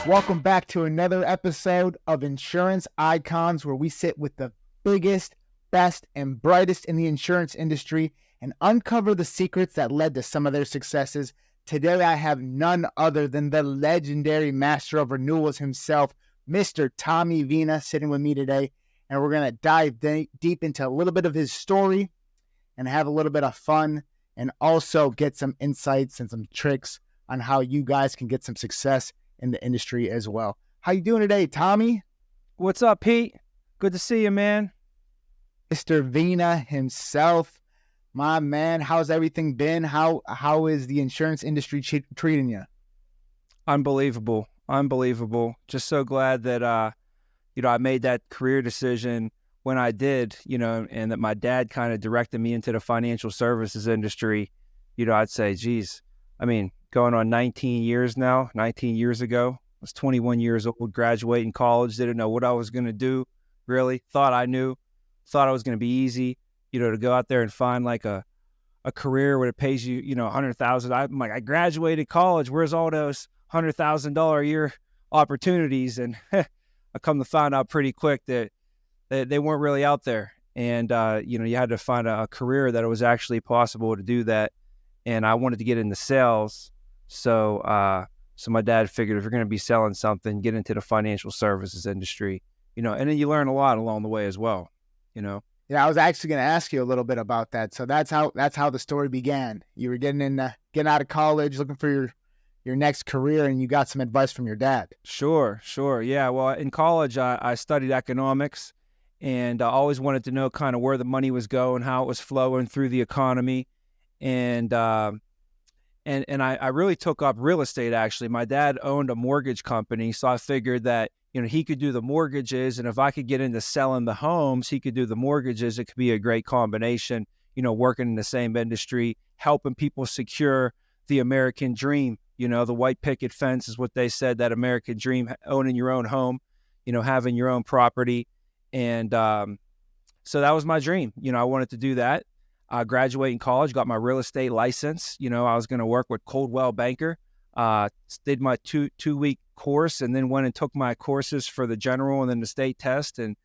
Welcome back to another episode of Insurance Icons, where we sit with the biggest, best, and brightest in the insurance industry and uncover the secrets that led to some of their successes. Today, I have none other than the legendary master of renewals himself, Mr. Tommy Vena, sitting with me today. And we're going to dive deep into a little bit of his story and have a little bit of fun and also get some insights and some tricks on how you guys can get some success in the industry as well. How you doing today, Tommy? What's up, Pete? Good to see you, man. Mr. Vena himself, my man. How's everything been? How is the insurance industry treating you? Unbelievable. Just so glad that I made that career decision when I did, and that my dad kind of directed me into the financial services industry. I'd say, geez, going on 19 years now. 19 years ago, I was 21 years old, graduating college, didn't know what I was going to do, really. Thought I knew, thought it was going to be easy, to go out there and find like a career where it pays you, $100,000. I'm like, I graduated college. Where's all those $100,000 a year opportunities? And I come to find out pretty quick that they weren't really out there. And, you had to find a career that it was actually possible to do that. And I wanted to get into sales. So my dad figured if you're going to be selling something, get into the financial services industry, and then you learn a lot along the way as well, Yeah, I was actually going to ask you a little bit about that. So that's how the story began. You were getting out of college, looking for your next career, and you got some advice from your dad. Sure. Yeah. Well, in college, I studied economics, and I always wanted to know kind of where the money was going, how it was flowing through the economy. And I really took up real estate, actually. My dad owned a mortgage company, so I figured that, he could do the mortgages, and if I could get into selling the homes, he could do the mortgages. It could be a great combination, working in the same industry, helping people secure the American dream. The white picket fence is what they said, that American dream, owning your own home, having your own property. And so that was my dream. I wanted to do that. I graduated in college, got my real estate license. I was going to work with Coldwell Banker. Did my two-week course, and then went and took my courses for the general and then the state test. And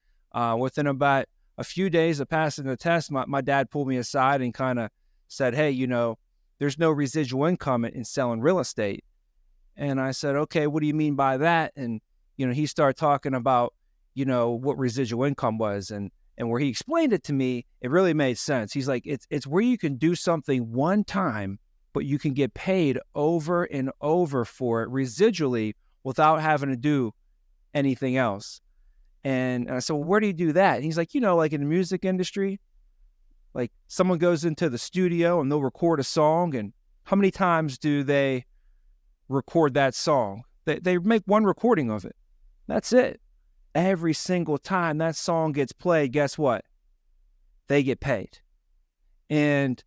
within about a few days of passing the test, my dad pulled me aside and kind of said, hey, there's no residual income in selling real estate. And I said, okay, what do you mean by that? And, he started talking about, what residual income was. And where he explained it to me, it really made sense. He's like, it's where you can do something one time, but you can get paid over and over for it residually without having to do anything else. And I said, well, where do you do that? And he's like, like in the music industry, like someone goes into the studio and they'll record a song, and how many times do they record that song? They make one recording of it. That's it. Every single time that song gets played, guess what? They get paid. And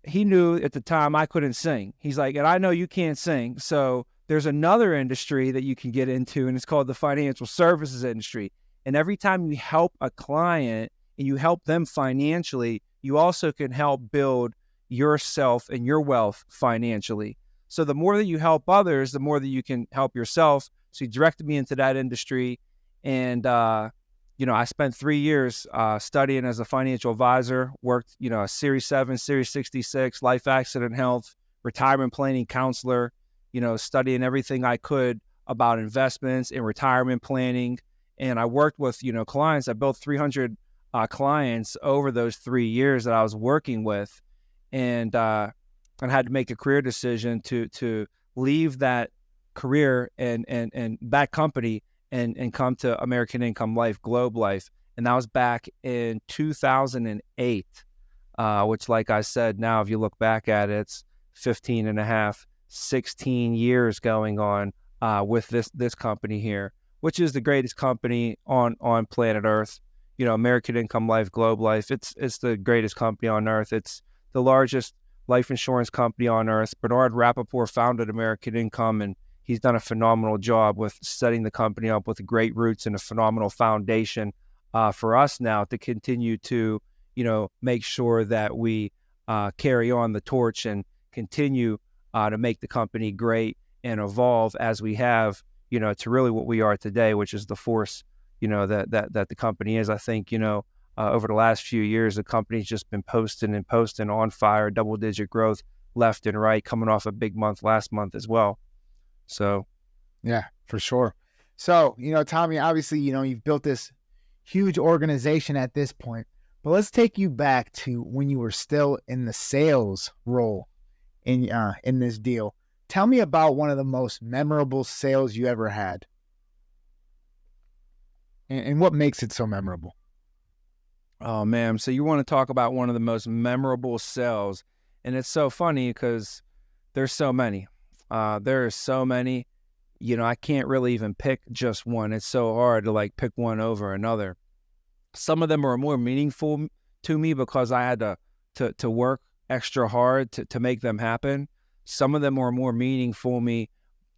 he knew at the time I couldn't sing. He's like, and I know you can't sing. So there's another industry that you can get into, and it's called the financial services industry. And every time you help a client and you help them financially, you also can help build yourself and your wealth financially. So the more that you help others, the more that you can help yourself. So he directed me into that industry. And, I spent 3 years studying as a financial advisor, worked, Series 7, Series 66, life accident health, retirement planning counselor, studying everything I could about investments and retirement planning. And I worked with, clients. I built 300 clients over those 3 years that I was working with. And I had to make a career decision to leave that career and that company and come to American Income Life, Globe Life. And that was back in 2008, which, like I said, now if you look back at it, it's 15 and a half, 16 years going on with this company here, which is the greatest company on planet Earth. American Income Life, Globe Life, it's the greatest company on Earth. It's the largest life insurance company on Earth. Bernard Rappaport founded American Income, and he's done a phenomenal job with setting the company up with great roots and a phenomenal foundation for us now to continue to, make sure that we carry on the torch and continue to make the company great and evolve as we have, to really what we are today, which is the force, that the company is. I think, over the last few years, the company's just been posting on fire, double-digit growth left and right, coming off a big month last month as well. So, yeah, for sure. So, Tommy, obviously, you've built this huge organization at this point, but let's take you back to when you were still in the sales role in this deal. Tell me about one of the most memorable sales you ever had, and what makes it so memorable. Oh man, so you want to talk about one of the most memorable sales, and it's so funny because there's so many. There are so many. I can't really even pick just one. It's so hard to pick one over another. Some of them are more meaningful to me because I had to work extra hard to make them happen. Some of them are more meaningful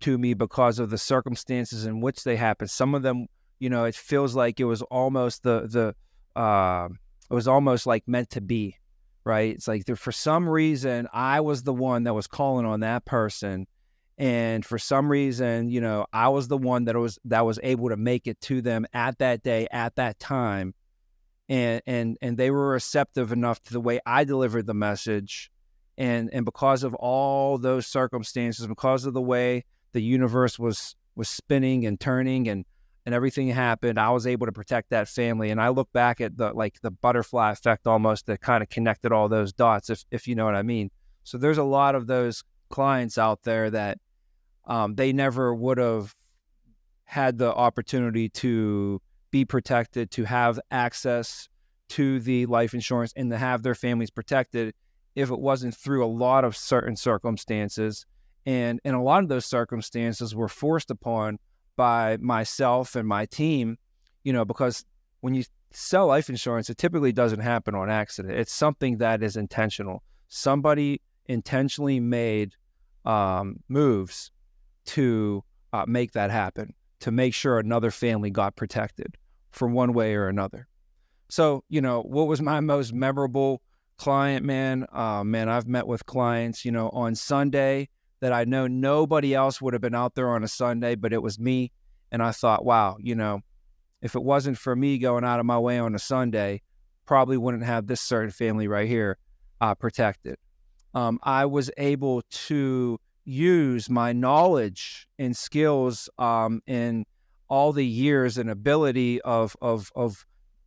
to me because of the circumstances in which they happen. Some of them, it feels like it was almost it was almost like meant to be, right? It's like for some reason I was the one that was calling on that person. And for some reason, I was the one that was able to make it to them at that day, at that time. And they were receptive enough to the way I delivered the message. And because of all those circumstances, because of the way the universe was spinning and turning and everything happened, I was able to protect that family. And I look back at the butterfly effect almost that kind of connected all those dots, if you know what I mean. So there's a lot of those clients out there that they never would have had the opportunity to be protected, to have access to the life insurance and to have their families protected if it wasn't through a lot of certain circumstances. And a lot of those circumstances were forced upon by myself and my team, because when you sell life insurance, it typically doesn't happen on accident. It's something that is intentional. Somebody intentionally made moves to make that happen, to make sure another family got protected from one way or another. So, what was my most memorable client, man? I've met with clients, on Sunday that I know nobody else would have been out there on a Sunday, but it was me. And I thought, wow, if it wasn't for me going out of my way on a Sunday, probably wouldn't have this certain family right here protected. I was able to use my knowledge and skills in all the years and ability of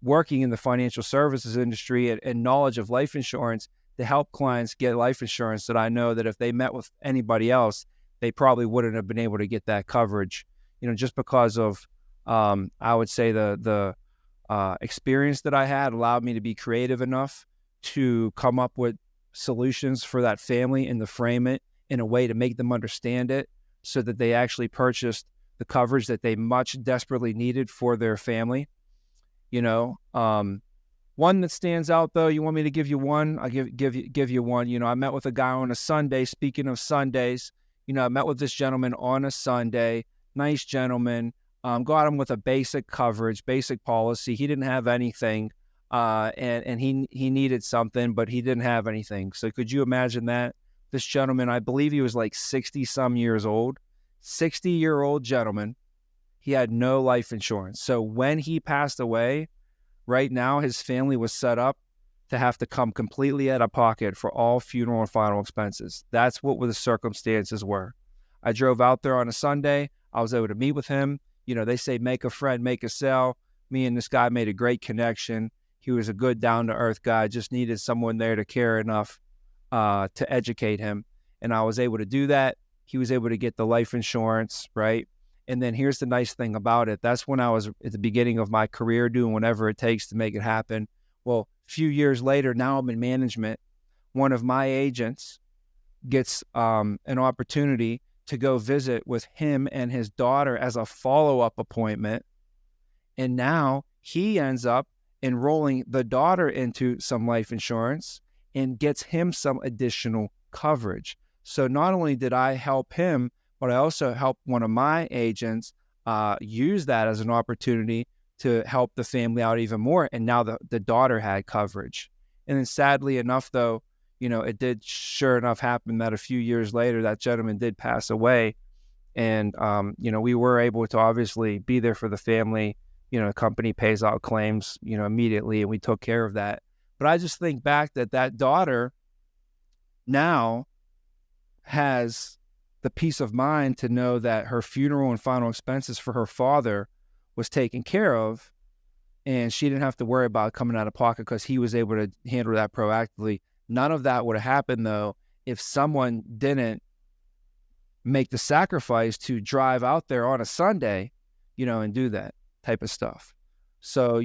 working in the financial services industry and knowledge of life insurance to help clients get life insurance that I know that if they met with anybody else, they probably wouldn't have been able to get that coverage, just because of, I would say the experience that I had allowed me to be creative enough to come up with solutions for that family and to frame it in a way to make them understand it so that they actually purchased the coverage that they much desperately needed for their family. One that stands out though, you want me to give you one? I'll give you one. I met with a guy on a Sunday. Speaking of Sundays, I met with this gentleman on a Sunday, nice gentleman, got him with a basic coverage, basic policy. He didn't have anything, and he needed something, but he didn't have anything. So could you imagine that? This gentleman, I believe he was like 60-some years old, 60-year-old gentleman. He had no life insurance. So when he passed away, right now his family was set up to have to come completely out of pocket for all funeral and final expenses. That's what the circumstances were. I drove out there on a Sunday. I was able to meet with him. They say make a friend, make a sale. Me and this guy made a great connection. He was a good, down-to-earth guy, just needed someone there to care enough to educate him. And I was able to do that. He was able to get the life insurance, right? And then here's the nice thing about it. That's when I was at the beginning of my career doing whatever it takes to make it happen. Well, a few years later, now I'm in management. One of my agents gets an opportunity to go visit with him and his daughter as a follow-up appointment. And now he ends up enrolling the daughter into some life insurance and gets him some additional coverage. So not only did I help him, but I also helped one of my agents use that as an opportunity to help the family out even more. And now the daughter had coverage. And then sadly enough, though, it did sure enough happen that a few years later, that gentleman did pass away. And, we were able to obviously be there for the family. The company pays out claims, immediately, and we took care of that. But I just think back that daughter now has the peace of mind to know that her funeral and final expenses for her father was taken care of, and she didn't have to worry about coming out of pocket because he was able to handle that proactively. None of that would have happened, though, if someone didn't make the sacrifice to drive out there on a Sunday, and do that type of stuff. So,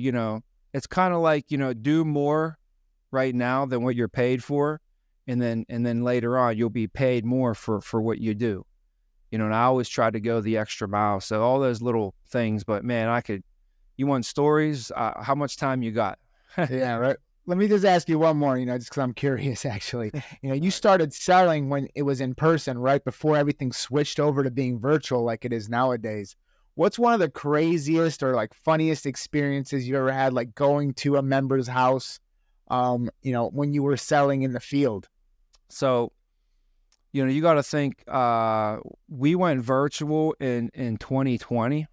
it's kind of like, do more right now than what you're paid for. And then later on, you'll be paid more for what you do. And I always try to go the extra mile. So all those little things, but man, you want stories? How much time you got? Yeah, right. Let me just ask you one more, just because I'm curious, actually. You started selling when it was in person, right? Before everything switched over to being virtual like it is nowadays. What's one of the craziest or like funniest experiences you ever had, like going to a member's house, when you were selling in the field? So, you got to think, we went virtual in 2020.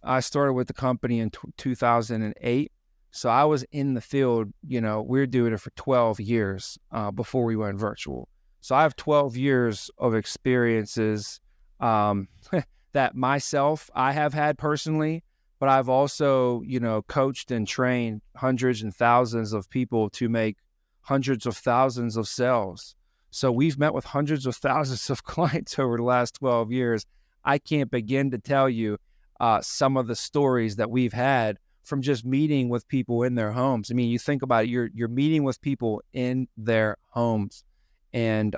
I started with the company in 2008. So I was in the field, we were doing it for 12 years before we went virtual. So I have 12 years of experiences that I have had personally, but I've also, coached and trained hundreds and thousands of people to make hundreds of thousands of sales. So we've met with hundreds of thousands of clients over the last 12 years. I can't begin to tell you some of the stories that we've had from just meeting with people in their homes. I mean, you think about it, you're meeting with people in their homes. And,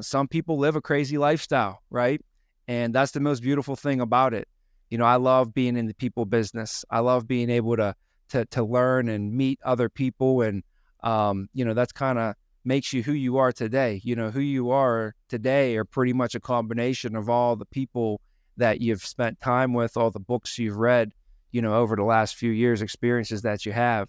some people live a crazy lifestyle, right? And that's the most beautiful thing about it. I love being in the people business. I love being able to learn and meet other people. And, that's kind of makes you who you are today. Who you are today are pretty much a combination of all the people that you've spent time with, all the books you've read, over the last few years, experiences that you have,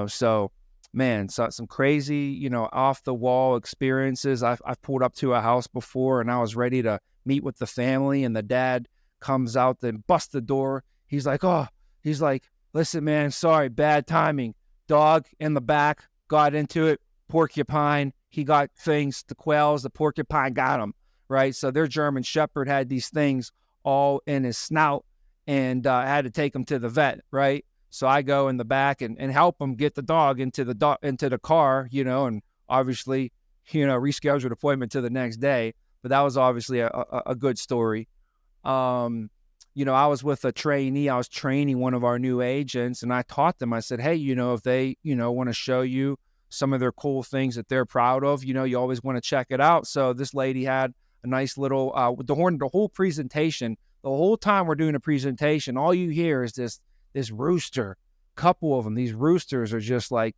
so man, some crazy, off the wall experiences. I've pulled up to a house before and I was ready to meet with the family, and the dad comes out and busts the door. He's like, listen, man, sorry, bad timing. Dog in the back got into it, porcupine. He got things, the quails, the porcupine got him, right? So their German Shepherd had these things all in his snout, and I had to take him to the vet, right? So I go in the back and help him get the dog into the car, and obviously, reschedule an appointment to the next day. But that was obviously a good story. I was with a trainee. I was training one of our new agents, and I taught them. I said, hey, if they, want to show you some of their cool things that they're proud of, you always want to check it out. So this lady had a nice little, the whole presentation. The whole time we're doing a presentation, all you hear is this rooster, couple of them. These roosters are just like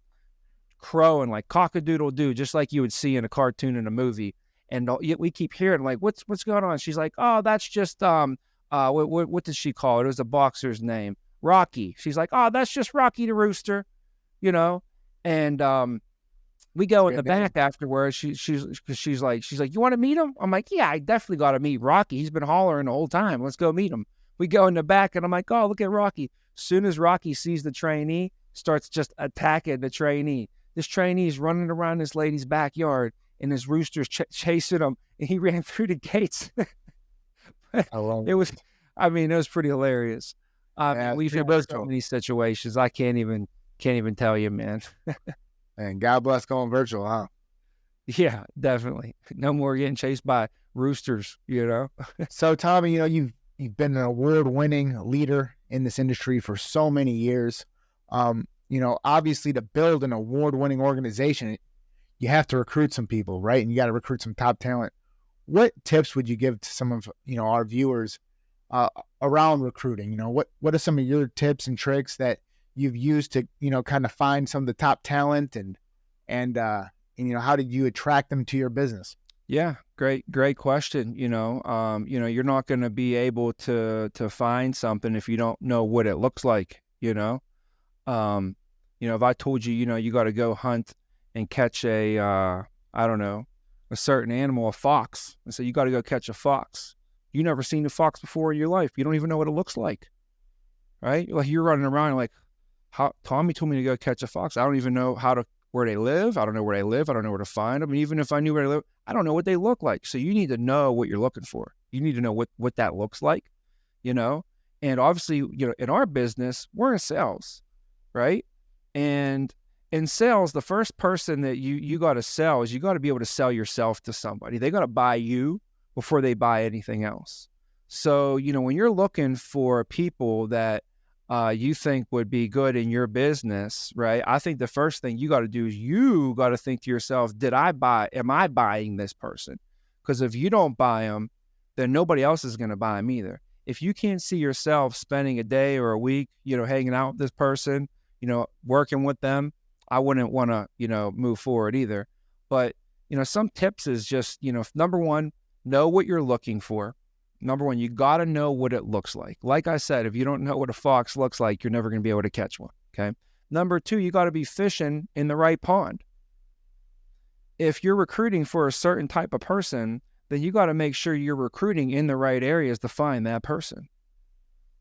crowing, like cock-a-doodle-doo, just like you would see in a cartoon in a movie. And we keep hearing like, what's going on? She's like, oh, that's just what did she call it? It was a boxer's name, Rocky. She's like, oh, that's just Rocky the rooster, And we go in the back afterwards. She's like, you want to meet him? I'm like, yeah, I definitely got to meet Rocky. He's been hollering the whole time. Let's go meet him. We go in the back, and I'm like, oh, look at Rocky. Soon as Rocky sees the trainee, starts just attacking the trainee. This trainee's running around this lady's backyard, and this rooster's chasing him, and he ran through the gates. It was pretty hilarious. We've had so many situations. I can't even tell you, man. And God bless going virtual, huh? Yeah, definitely. No more getting chased by roosters, So, Tommy, you've been an award-winning leader in this industry for so many years. Obviously, to build an award-winning organization, you have to recruit some people, right? And you got to recruit some top talent. What tips would you give to some of our viewers around recruiting? What are some of your tips and tricks that you've used to kind of find some of the top talent, and how did you attract them to your business? Yeah, great question. You're not going to be able to find something if you don't know what it looks like. If I told you, you got to go hunt and catch a certain animal, a fox, and so you got to go catch a fox. You never seen a fox before in your life. You don't even know what it looks like, right? Like you're running around like, how Tommy told me to go catch a fox. I don't even know where they live. I don't know where they live. I don't know where to find them. And even if I knew where they live, I don't know what they look like. So you need to know what you're looking for. You need to know what that looks like, you know? And obviously, you know, in our business, we're in sales, right? And in sales, the first person that you got to sell is you got to be able to sell yourself to somebody. They got to buy you before they buy anything else. So, you know, when you're looking for people that you think would be good in your business, right? I think the first thing you got to do is you got to think to yourself, am I buying this person? Because if you don't buy them, then nobody else is going to buy them either. If you can't see yourself spending a day or a week, you know, hanging out with this person, you know, working with them, I wouldn't want to, you know, move forward either. But, you know, some tips is just, you know, number one, know what you're looking for. Number one, you got to know what it looks like. Like I said, if you don't know what a fox looks like, you're never going to be able to catch one, okay? Number two, you got to be fishing in the right pond. If you're recruiting for a certain type of person, then you got to make sure you're recruiting in the right areas to find that person.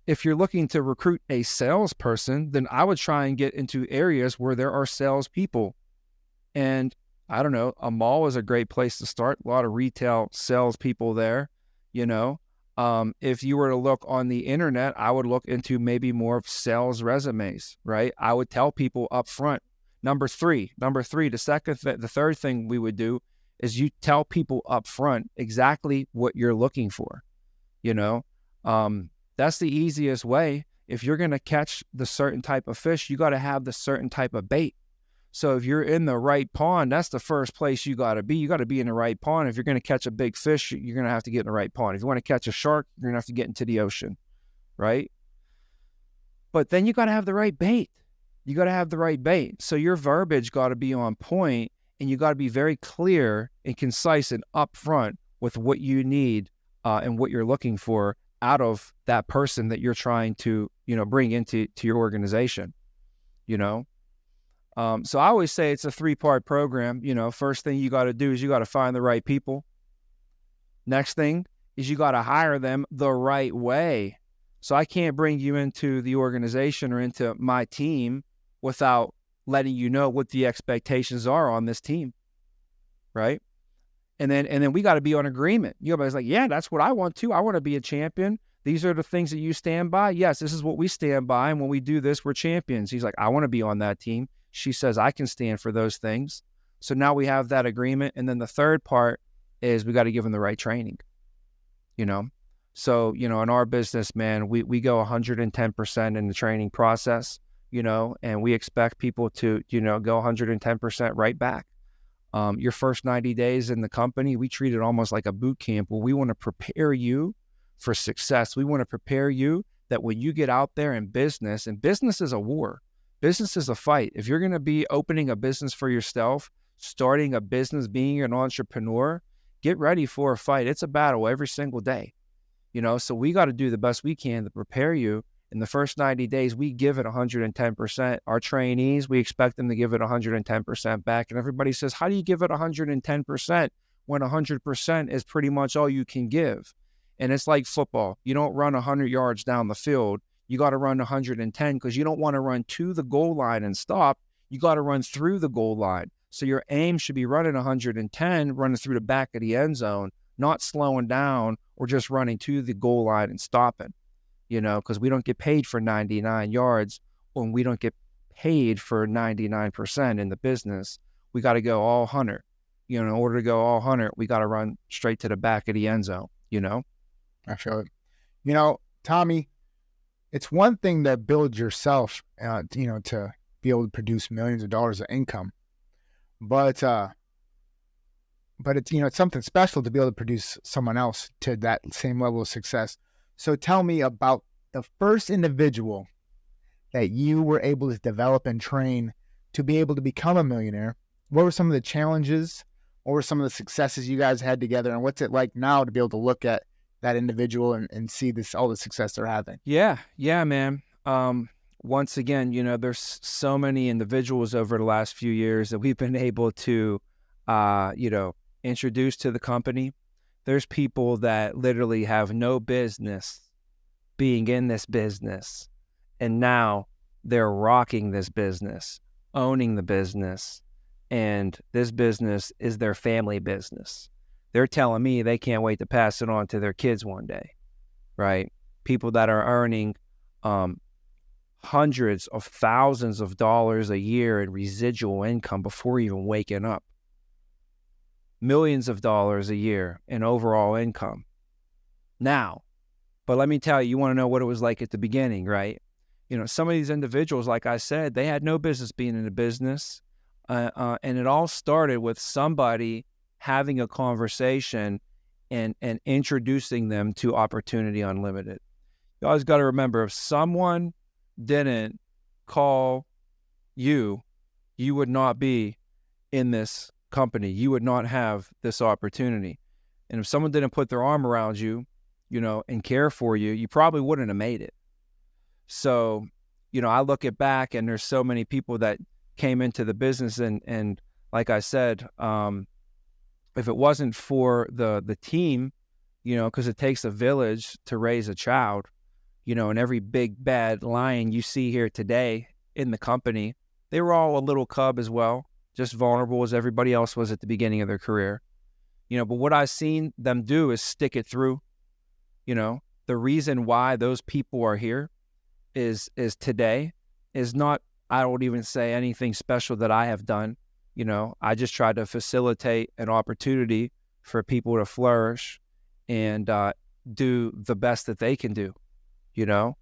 If you're looking to recruit a salesperson, then I would try and get into areas where there are salespeople. And I don't know, a mall is a great place to start. A lot of retail salespeople there, you know. If you were to look on the internet, I would look into maybe more of sales resumes, right? I would tell people up front. Number three, the third thing we would do is you tell people up front exactly what you're looking for, you know. That's the easiest way. If you're going to catch the certain type of fish, you got to have the certain type of bait. So if you're in the right pond, that's the first place you got to be. You got to be in the right pond. If you're going to catch a big fish, you're going to have to get in the right pond. If you want to catch a shark, you're going to have to get into the ocean, right? But then you got to have the right bait. You got to have the right bait. So your verbiage got to be on point, and you got to be very clear and concise and upfront with what you need and what you're looking for out of that person that you're trying to, you know, bring into your organization, you know? So I always say it's a 3-part program. You know, first thing you got to do is you got to find the right people. Next thing is you got to hire them the right way. So I can't bring you into the organization or into my team without letting you know what the expectations are on this team, right? And then we got to be on agreement. Everybody's like, yeah, that's what I want too. I want to be a champion. These are the things that you stand by. Yes, this is what we stand by. And when we do this, we're champions. He's like, I want to be on that team. She says, I can stand for those things. So now we have that agreement. And then the third part is we got to give them the right training, you know? So, you know, in our business, man, we go 110% in the training process, you know, and we expect people to, you know, go 110% right back. Your first 90 days in the company, we treat it almost like a boot camp where we want to prepare you for success. We want to prepare you that when you get out there in business, and business is a war, business is a fight. If you're going to be opening a business for yourself, starting a business, being an entrepreneur, get ready for a fight. It's a battle every single day, you know, so we got to do the best we can to prepare you. In the first 90 days, we give it 110%. Our trainees, we expect them to give it 110% back. And everybody says, how do you give it 110% when 100% is pretty much all you can give? And it's like football. You don't run 100 yards down the field. You got to run 110 because you don't want to run to the goal line and stop. You got to run through the goal line. So your aim should be running 110, running through the back of the end zone, not slowing down or just running to the goal line and stopping. You know, because we don't get paid for 99 yards when we don't get paid for 99% in the business. We got to go all 100. You know, in order to go all 100, we got to run straight to the back of the end zone, you know? I feel it. You know, Tommy, it's one thing to build yourself, you know, to be able to produce millions of dollars of income. But it's, you know, it's something special to be able to produce someone else to that same level of success. So tell me about the first individual that you were able to develop and train to be able to become a millionaire. What were some of the challenges? What were some of the successes you guys had together? And what's it like now to be able to look at that individual and see all the success they're having? Yeah, man. Once again, you know, there's so many individuals over the last few years that we've been able to, you know, introduce to the company There's people that literally have no business being in this business, and now they're rocking this business, owning the business, and this business is their family business. They're telling me they can't wait to pass it on to their kids one day, right? People that are earning hundreds of thousands of dollars a year in residual income before even waking up, millions of dollars a year in overall income now. But let me tell you, you want to know what it was like at the beginning, right? You know, some of these individuals, like I said, they had no business being in a business. And it all started with somebody having a conversation and introducing them to Opportunity Unlimited. You always got to remember, if someone didn't call you, you would not be in this company. You would not have this opportunity. And if someone didn't put their arm around you, you know, and care for you, you probably wouldn't have made it. So, you know, I look at back and there's so many people that came into the business and like I said, if it wasn't for the team, you know, because it takes a village to raise a child, you know, and every big bad lion you see here today in the company, they were all a little cub as well, just vulnerable as everybody else was at the beginning of their career. You know, but what I've seen them do is stick it through. You know, the reason why those people are here is today is not, I don't even say anything special that I have done. You know, I just try to facilitate an opportunity for people to flourish and do the best that they can do, you know,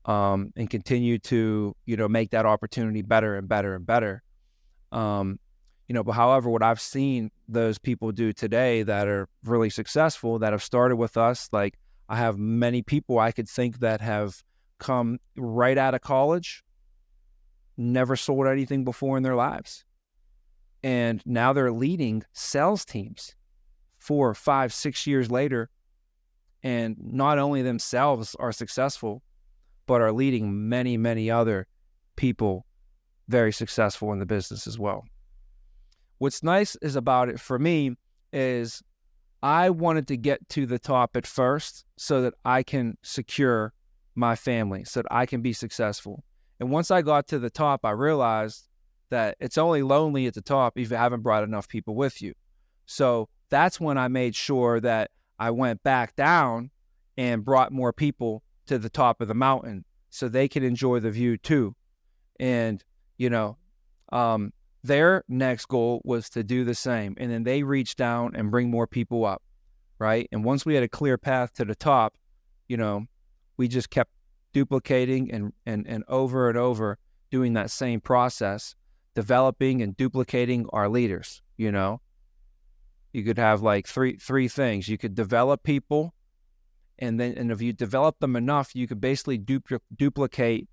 and continue to, you know, make that opportunity better and better and better. You know, but however, what I've seen those people do today that are really successful, that have started with us, like I have many people I could think that have come right out of college, never sold anything before in their lives. And now they're leading sales teams 4, 5, 6 years later. And not only themselves are successful, but are leading many, many other people very successful in the business as well. What's nice is about it for me is I wanted to get to the top at first so that I can secure my family, so that I can be successful. And once I got to the top, I realized that it's only lonely at the top if you haven't brought enough people with you. So that's when I made sure that I went back down and brought more people to the top of the mountain so they could enjoy the view too. And, you know, their next goal was to do the same. And then they reached down and bring more people up, right? And once we had a clear path to the top, you know, we just kept duplicating and over doing that same process, developing and duplicating our leaders, you know. You could have like three things. You could develop people, and if you develop them enough, you could basically duplicate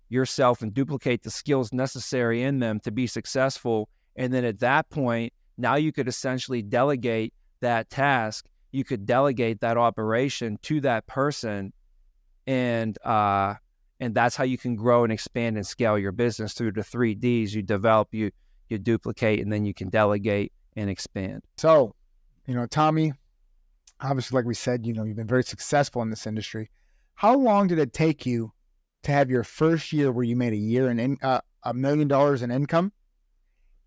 yourself and duplicate the skills necessary in them to be successful. And then at that point, now you could essentially delegate that task. You could delegate that operation to that person, and that's how you can grow and expand and scale your business through the 3 Ds. You develop, you duplicate, and then you can delegate and expand. So, you know, Tommy, obviously, like we said, you know, you've been very successful in this industry. How long did it take you to have your first year where you made $1 million in income?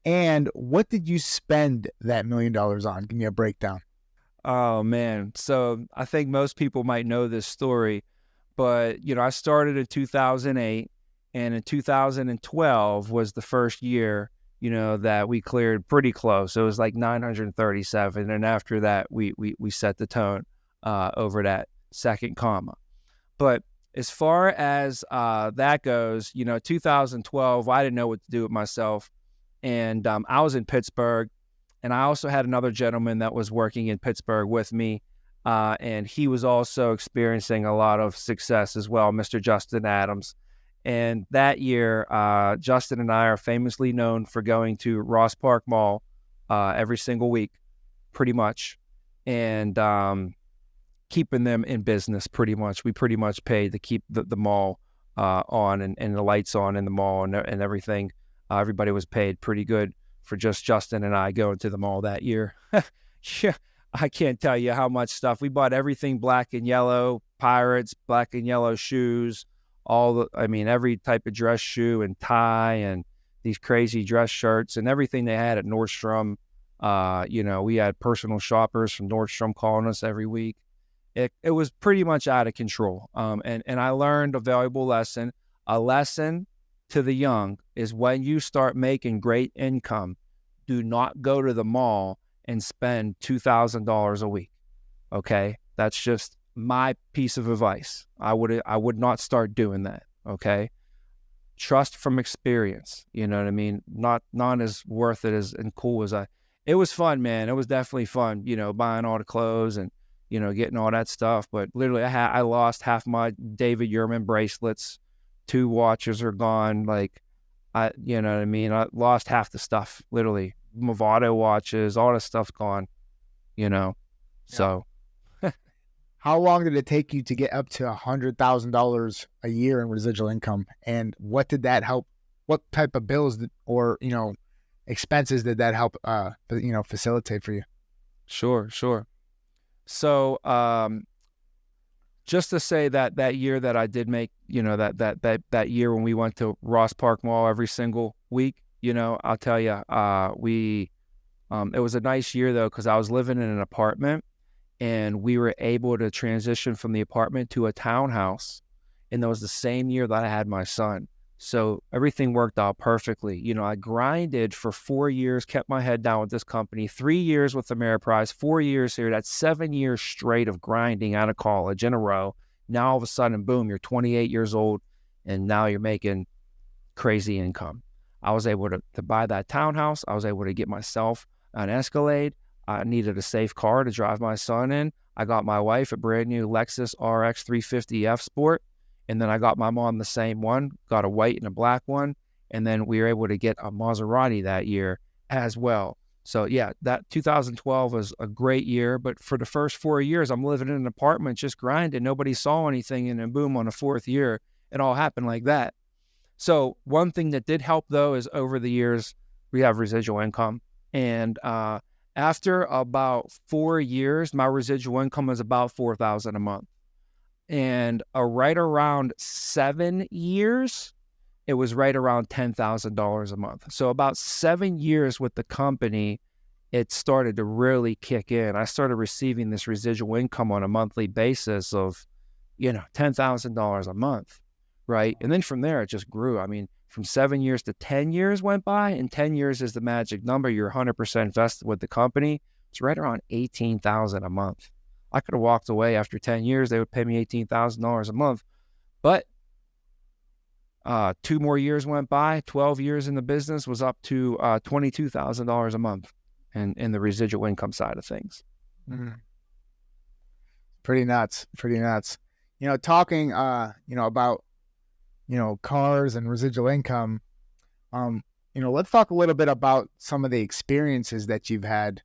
And what did you spend that $1 million on? Give me a breakdown. Oh, man. So I think most people might know this story, but, you know, I started in 2008, and in 2012 was the first year, you know, that we cleared pretty close. It was like 937. And after that, we set the tone over that second comma. But as far as that goes, you know, 2012, I didn't know what to do with myself. And I was in Pittsburgh, and I also had another gentleman that was working in Pittsburgh with me. And he was also experiencing a lot of success as well, Mr. Justin Adams. And that year, Justin and I are famously known for going to Ross Park Mall every single week, pretty much, and keeping them in business pretty much. We pretty much paid to keep the mall on and the lights on in the mall and everything. Everybody was paid pretty good for just Justin and I going to the mall that year. Yeah, I can't tell you how much stuff. We bought everything black and yellow, Pirates, black and yellow shoes, every type of dress shoe and tie and these crazy dress shirts and everything they had at Nordstrom. We had personal shoppers from Nordstrom calling us every week. It was pretty much out of control. And I learned a valuable lesson. A lesson to the young is when you start making great income, do not go to the mall and spend $2,000 a week. Okay? That's just my piece of advice. I would not start doing that. Okay? Trust from experience. You know what I mean? Not as worth it as and cool as it was fun, man. It was definitely fun, buying all the clothes and, getting all that stuff. But literally I lost half my David Yurman bracelets. 2 watches are gone. I lost half the stuff, literally. Movado watches, all the stuff's gone, so. How long did it take you to get up to $100,000 a year in residual income? And what did that help? What type of bills or expenses did that help, facilitate for you? Sure. So, just to say that year that I did make, that year when we went to Ross Park Mall every single week, I'll tell you, it was a nice year though, because I was living in an apartment and we were able to transition from the apartment to a townhouse. And that was the same year that I had my son. So everything worked out perfectly. I grinded for 4 years, kept my head down with this company, 3 years with Ameriprise, 4 years here. That's 7 years straight of grinding out of college in a row. Now all of a sudden, boom, you're 28 years old and now you're making crazy income. I was able to buy that townhouse. I was able to get myself an Escalade. I needed a safe car to drive my son in. I got my wife a brand new Lexus RX 350 F Sport. And then I got my mom the same one, got a white and a black one. And then we were able to get a Maserati that year as well. So yeah, that 2012 was a great year. But for the first 4 years, I'm living in an apartment, just grinding. Nobody saw anything. And then boom, on the 4th year, it all happened like that. So one thing that did help though is over the years, we have residual income. And after about 4 years, my residual income was about $4,000 a month. And right around 7 years, it was right around $10,000 a month. So about 7 years with the company, it started to really kick in. I started receiving this residual income on a monthly basis of, $10,000 a month, right? And then from there, it just grew. I mean, from 7 years to 10 years went by, and 10 years is the magic number. You're 100% vested with the company. It's right around $18,000 a month. I could have walked away after 10 years. They would pay me $18,000 a month. But 2 more years went by. 12 years in the business was up to $22,000 a month in the residual income side of things. Mm. Pretty nuts. Talking, about, cars and residual income, let's talk a little bit about some of the experiences that you've had.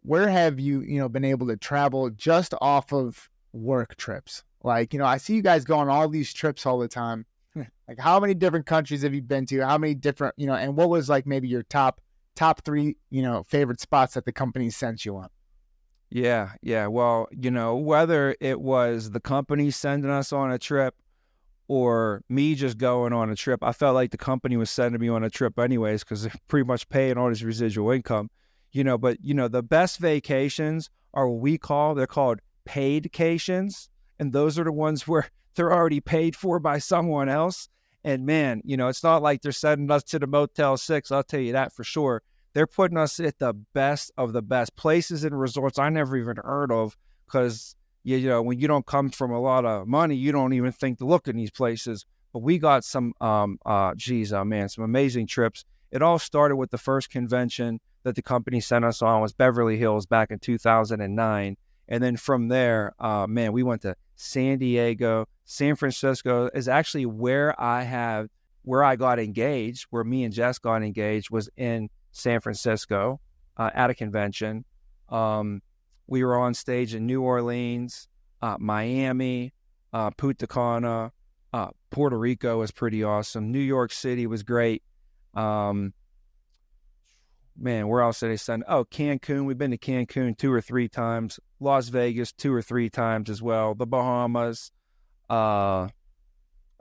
Where have you, been able to travel just off of work trips? I see you guys go on all these trips all the time. Like, how many different countries have you been to? How many different, and what was maybe your top 3, favorite spots that the company sent you on? Yeah. Well, whether it was the company sending us on a trip or me just going on a trip, I felt like the company was sending me on a trip anyways, because they're pretty much paying all this residual income. But the best vacations are what they're called paid-cations. And those are the ones where they're already paid for by someone else. And man, it's not like they're sending us to the Motel 6. I'll tell you that for sure. They're putting us at the best of the best places and resorts I never even heard of, because, when you don't come from a lot of money, you don't even think to look in these places. But we got some, some amazing trips. It all started with the first convention that the company sent us on was Beverly Hills back in 2009. And then from there, we went to San Diego. San Francisco is actually where I got engaged, where me and Jess got engaged, was in San Francisco at a convention. We were on stage in New Orleans, Miami, Punta Cana, Puerto Rico was pretty awesome. New York City was great. man, where else did they send? Oh, Cancun. We've been to Cancun 2 or 3 times. Las Vegas 2 or 3 times as well. The Bahamas. I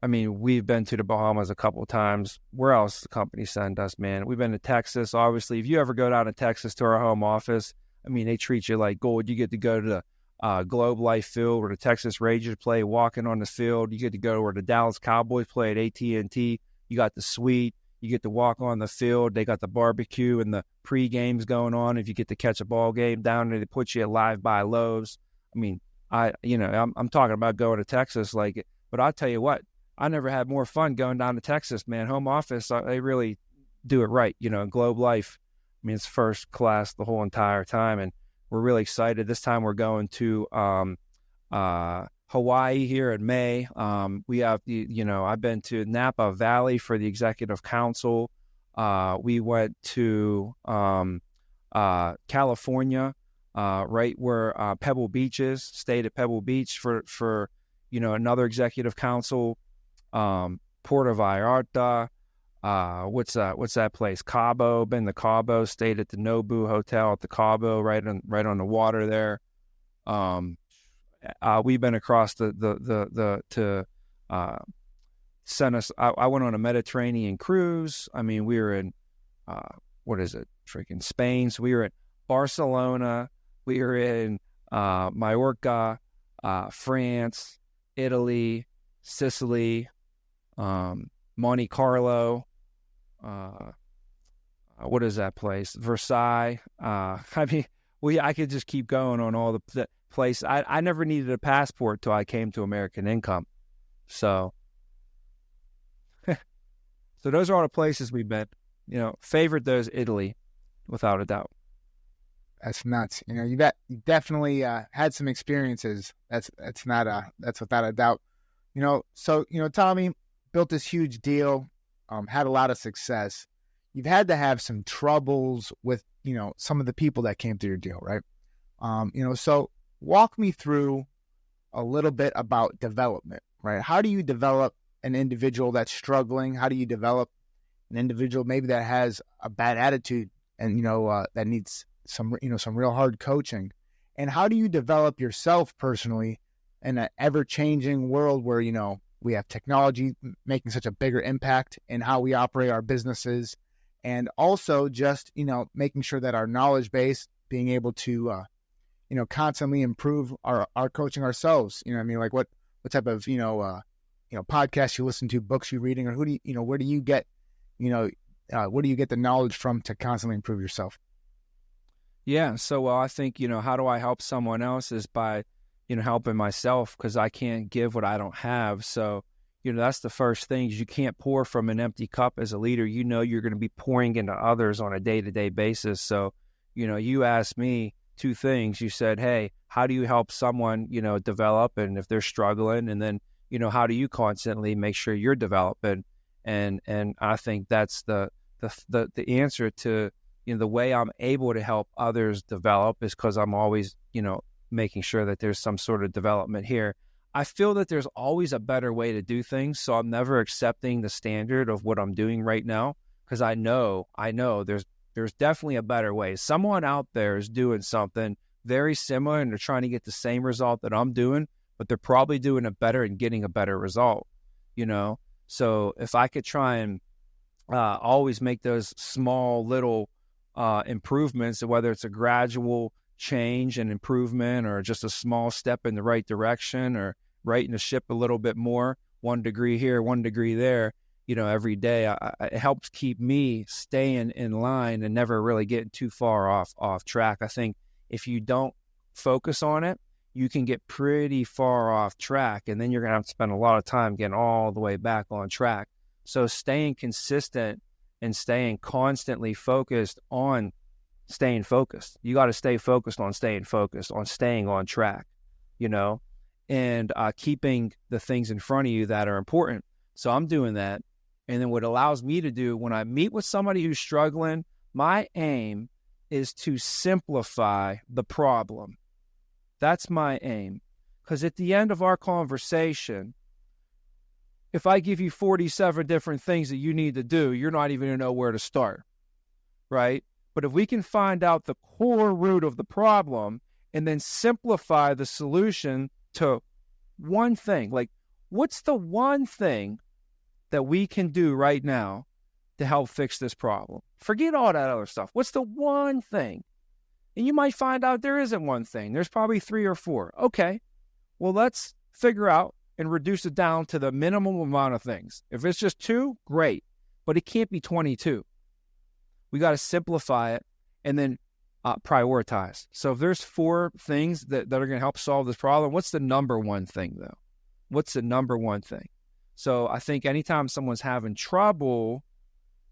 mean, we've been to the Bahamas a couple of times. Where else the company send us, man? We've been to Texas. Obviously, if you ever go down to Texas to our home office, I mean, they treat you like gold. You get to go to the Globe Life Field where the Texas Rangers play, walking on the field. You get to go where the Dallas Cowboys play at AT&T. You got the suite. You get to walk on the field. They got the barbecue and the pre-games going on. If you get to catch a ball game down there, they put you at Live by Lowe's. I mean, I'm talking about going to Texas, but I'll tell you what, I never had more fun going down to Texas, man. Home office, they really do it right. Globe Life, I mean, it's first class the whole entire time, and we're really excited. This time we're going to Hawaii here in May. We have I've been to Napa Valley for the Executive Council. We went to California, right where Pebble Beach is. Stayed at Pebble Beach for another Executive Council. Puerto Vallarta. What's that place? Cabo. Been to Cabo. Stayed at the Nobu Hotel at the Cabo, right on the water there. We've been across to send us. I went on a Mediterranean cruise. I mean, we were in freaking Spain. So we were in Barcelona. We were in Mallorca, France, Italy, Sicily, Monte Carlo. What is that place? Versailles. I mean, I could just keep going on all the place. I never needed a passport till I came to American Income. So those are all the places we've been. Favorite though is Italy, without a doubt. That's nuts. You definitely had some experiences. That's without a doubt. So Tommy built this huge deal, had a lot of success. You've had to have some troubles with some of the people that came through your deal, right? So walk me through a little bit about development, right? How do you develop an individual that's struggling? How do you develop an individual maybe that has a bad attitude and that needs some real hard coaching? And how do you develop yourself personally in an ever-changing world where we have technology making such a bigger impact in how we operate our businesses, and also just making sure that our knowledge base, being able to constantly improve our coaching ourselves? Like what type of podcasts you listen to, books you're reading, or where do you get the knowledge from to constantly improve yourself? Yeah, so I think how do I help someone else is by helping myself, because I can't give what I don't have. So that's the first thing, is you can't pour from an empty cup as a leader. You're going to be pouring into others on a day-to-day basis. So you asked me 2 things. You said, hey, how do you help someone develop, and if they're struggling, and then how do you constantly make sure you're developing? And I think that's the answer to the way I'm able to help others develop is because I'm always making sure that there's some sort of development here. I feel that there's always a better way to do things, so I'm never accepting the standard of what I'm doing right now, because I know there's definitely a better way. Someone out there is doing something very similar, and they're trying to get the same result that I'm doing, but they're probably doing it better and getting a better result, So if I could try and always make those small little improvements, whether it's a gradual change and improvement or just a small step in the right direction, or righting the ship a little bit more, 1 degree here, 1 degree there, every day, it helps keep me staying in line and never really getting too far off track. I think if you don't focus on it, you can get pretty far off track, and then you're going to have to spend a lot of time getting all the way back on track. So staying consistent and staying constantly focused on staying focused. You got to stay focused on staying on track, and keeping the things in front of you that are important. So I'm doing that. And then what allows me to do when I meet with somebody who's struggling, my aim is to simplify the problem. That's my aim. Because at the end of our conversation, if I give you 47 different things that you need to do, you're not even going to know where to start, right? But if we can find out the core root of the problem and then simplify the solution to one thing, like what's the one thing that we can do right now to help fix this problem? Forget all that other stuff. What's the one thing? And you might find out there isn't one thing. There's probably 3 or 4. Okay, well, let's figure out and reduce it down to the minimum amount of things. If it's just 2, great, but it can't be 22. We got to simplify it and then prioritize. So if there's 4 things that are going to help solve this problem, what's the number one thing, though? What's the number one thing? So I think anytime someone's having trouble,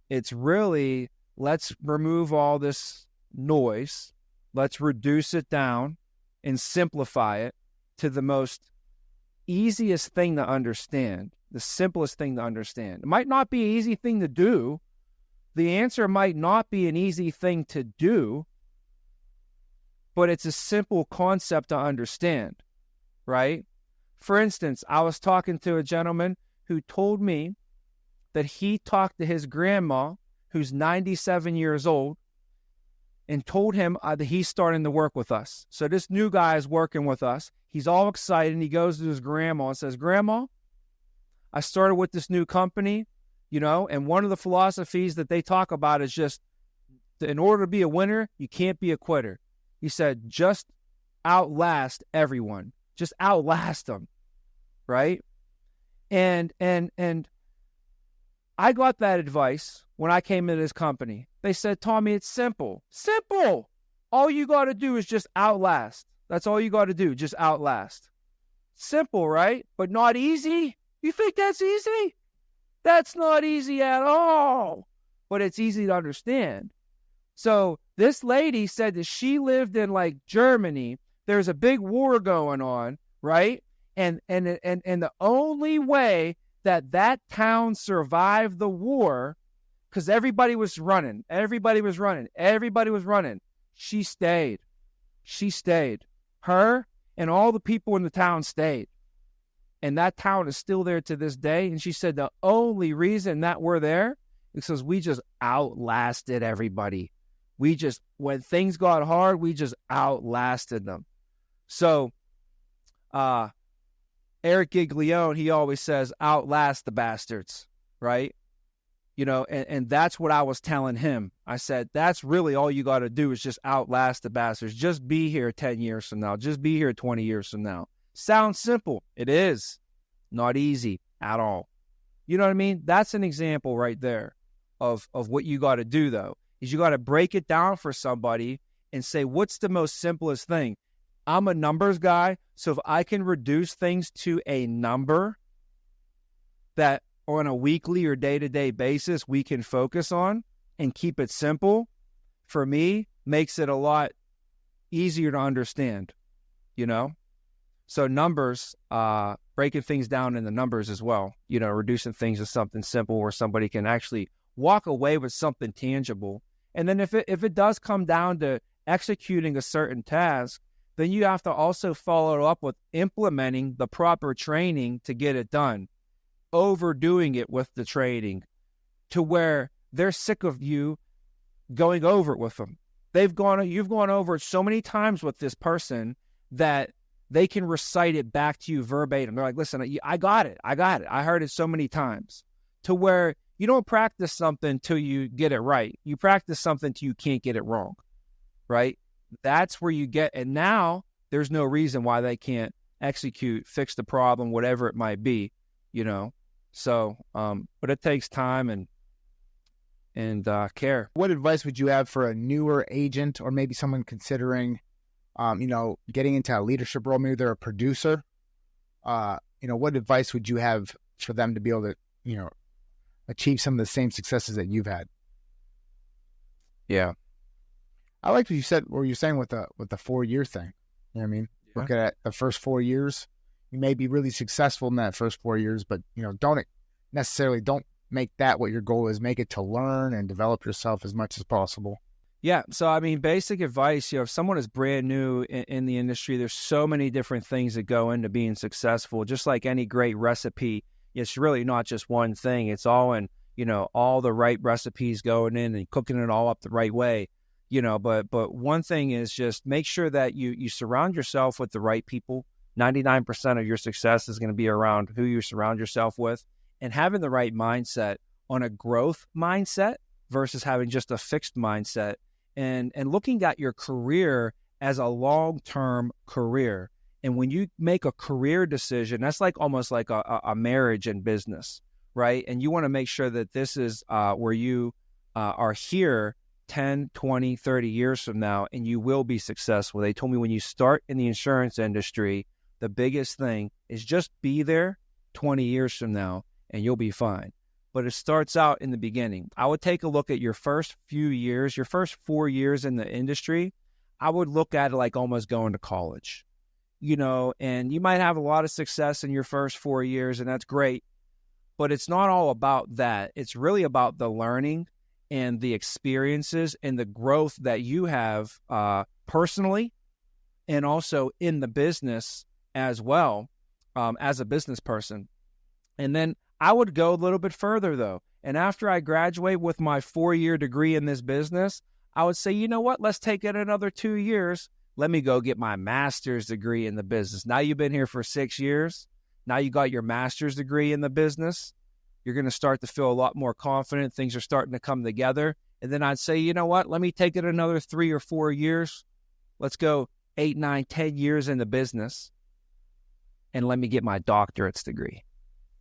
it's really, let's remove all this noise. Let's reduce it down and simplify it to the most easiest thing to understand, the simplest thing to understand. It might not be an easy thing to do. The answer might not be an easy thing to do, but it's a simple concept to understand, right? For instance, I was talking to a gentleman who told me that he talked to his grandma, who's 97 years old, and told him that he's starting to work with us. So this new guy is working with us. He's all excited, and he goes to his grandma and says, "Grandma, I started with this new company, and one of the philosophies that they talk about is just, in order to be a winner, you can't be a quitter." He said, just outlast everyone. Just outlast them, right? And I got that advice when I came into this company. They said, "Tommy, it's simple. Simple. All you got to do is just outlast. That's all you got to do, just outlast." Simple, right? But not easy? You think that's easy? That's not easy at all. But it's easy to understand. So this lady said that she lived in like Germany. There's a big war going on, right? And the only way that town survived the war, because everybody was running. She stayed. Her and all the people in the town stayed. And that town is still there to this day. And she said the only reason that we're there is because we just outlasted everybody. When things got hard, we just outlasted them. So, Eric Giglione, he always says, outlast the bastards, right? And that's what I was telling him. I said, that's really all you got to do is just outlast the bastards. Just be here 10 years from now. Just be here 20 years from now. Sounds simple. It is. Not easy at all. You know what I mean? That's an example right there of what you got to do, though, is you got to break it down for somebody and say, what's the most simplest thing? I'm a numbers guy, so if I can reduce things to a number that on a weekly or day-to-day basis we can focus on and keep it simple, for me, makes it a lot easier to understand, So numbers, breaking things down in the numbers as well, reducing things to something simple where somebody can actually walk away with something tangible. And then if it does come down to executing a certain task, then you have to also follow up with implementing the proper training to get it done, overdoing it with the training to where they're sick of you going over it with them. You've gone over it so many times with this person that they can recite it back to you verbatim. They're like, listen, I got it. I heard it so many times, to where you don't practice something till you get it right. You practice something till you can't get it wrong, right? That's where you get, and now there's no reason why they can't execute, fix the problem, whatever it might be, So, but it takes time and care. What advice would you have for a newer agent, or maybe someone considering, getting into a leadership role? Maybe they're a producer. What advice would you have for them to be able to, achieve some of the same successes that you've had? Yeah. I like what you said, what you're saying with the 4-year thing. You know what I mean? Yeah. Look at the first 4 years. You may be really successful in that first 4 years, but don't make that what your goal is. Make it to learn and develop yourself as much as possible. Yeah. So, I mean, basic advice, if someone is brand new in the industry, there's so many different things that go into being successful. Just like any great recipe, it's really not just one thing. It's all in, all the right recipes going in and cooking it all up the right way. But one thing is just make sure that you surround yourself with the right people. 99% of your success is going to be around who you surround yourself with, and having the right mindset on a growth mindset versus having just a fixed mindset, and looking at your career as a long-term career. And when you make a career decision, that's like almost like a marriage in business, right? And you want to make sure that this is where you are here 10, 20, 30 years from now, and you will be successful. They told me when you start in the insurance industry, the biggest thing is just be there 20 years from now, and you'll be fine. But it starts out in the beginning. I would take a look at your first few years, your first 4 years in the industry. I would look at it like almost going to college, and you might have a lot of success in your first 4 years, and that's great. But it's not all about that. It's really about the learning and the experiences and the growth that you have personally, and also in the business as well, as a business person. And then I would go a little bit further, though. And after I graduate with my 4-year degree in this business, I would say, you know what? Let's take it another 2 years. Let me go get my master's degree in the business. Now you've been here for 6 years. Now you got your master's degree in the business. You're going to start to feel a lot more confident. Things are starting to come together. And then I'd say, you know what? Let me take it another 3 or 4 years. Let's go 8, 9, 10 years in the business. And let me get my doctorate's degree,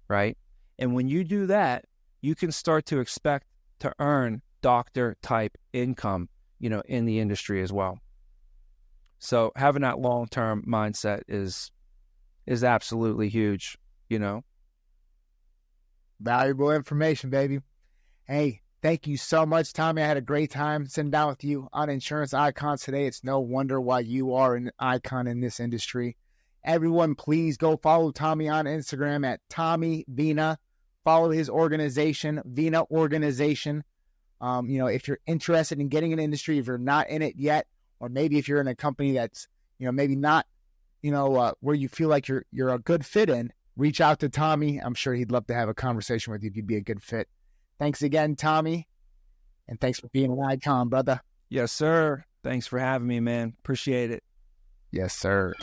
right? And when you do that, you can start to expect to earn doctor-type income, in the industry as well. So having that long-term mindset is absolutely huge, Valuable information, baby. Hey, thank you so much, Tommy. I had a great time sitting down with you on Insurance Icons today. It's no wonder why you are an icon in this industry. Everyone, please go follow Tommy on Instagram at Tommy Vena. Follow his organization, Vena Organization. If you're interested in getting an industry, if you're not in it yet, or maybe if you're in a company that's, maybe not, where you feel like you're a good fit in, reach out to Tommy. I'm sure he'd love to have a conversation with you if you'd be a good fit. Thanks again, Tommy. And thanks for being an icon, brother. Yes, sir. Thanks for having me, man. Appreciate it. Yes, sir.